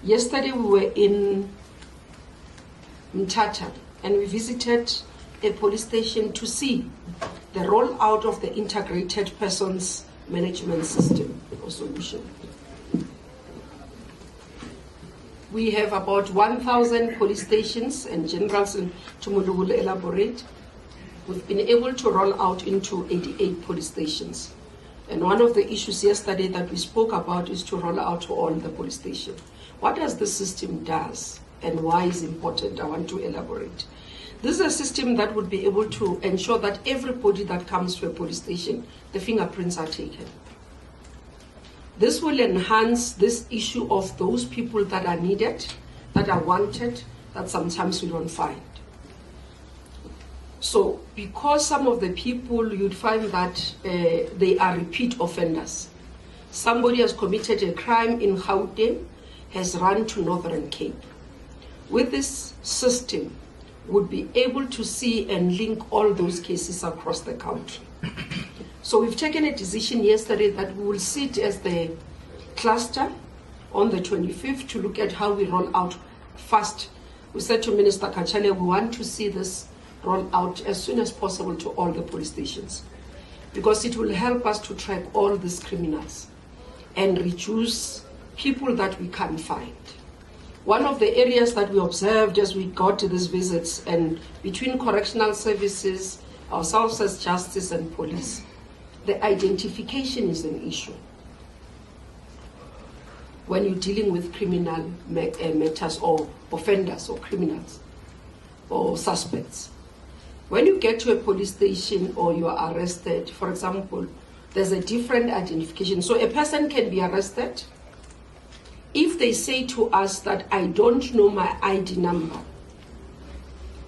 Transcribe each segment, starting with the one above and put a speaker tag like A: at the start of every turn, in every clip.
A: Yesterday we were in Mthatha and we visited a police station to see the rollout of the integrated persons management system or solution. We have about 1,000 police stations, and General Tumulu will elaborate. We've been able to roll out into 88 police stations. And one of the issues yesterday that we spoke about is to roll out to all the police stations. What does the system does and why is important? I want to elaborate. This is a system that would be able to ensure that everybody that comes to a police station, the fingerprints are taken. This will enhance this issue of those people that are needed, that are wanted, that sometimes we don't find. So because some of the people, you'd find that they are repeat offenders. Somebody has committed a crime in Gauteng, has run to Northern Cape. With this system, would be able to see and link all those cases across the country. So we've taken a decision yesterday that we will sit as the cluster on the 25th to look at how we roll out fast. We said to Minister Kachale, we want to see this roll out as soon as possible to all the police stations, because it will help us to track all these criminals and reduce people that we can't find. One of the areas that we observed as we got to these visits and between correctional services, ourselves as justice and police, the identification is an issue. When you're dealing with criminal matters or offenders or criminals or suspects. When you get to a police station or you are arrested, for example, there's a different identification. So a person can be arrested if they say to us that I don't know my ID number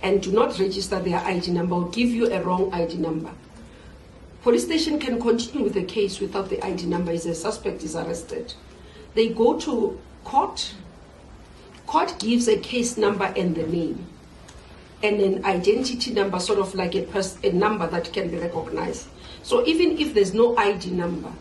A: and do not register their ID number or give you a wrong ID number. Police station can continue with the case without the ID number if the suspect is arrested. They go to court. Court gives a case number and the name and an identity number, sort of like a number that can be recognized. So even if there's no ID number,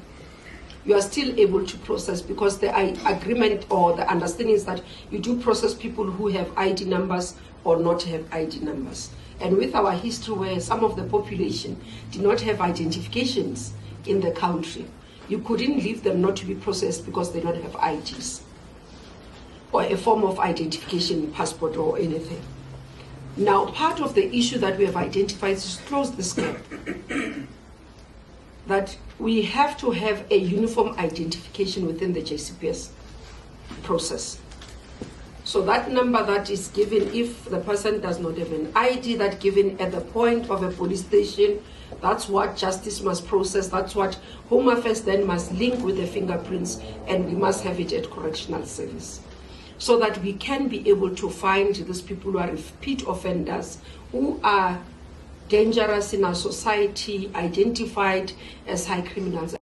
A: you are still able to process, because the agreement or the understanding is that you do process people who have ID numbers or not have ID numbers. And with our history where some of the population did not have identifications in the country, you couldn't leave them not to be processed because they don't have IDs or a form of identification, passport or anything. Now, part of the issue that we have identified is to close this gap. That we have to have a uniform identification within the JCPS process. So that number that is given, if the person does not have an ID, that given at the point of a police station, that's what justice must process, that's what Home Affairs then must link with the fingerprints, and we must have it at correctional service. So that we can be able to find these people who are repeat offenders, who are dangerous in our society, identified as high criminals.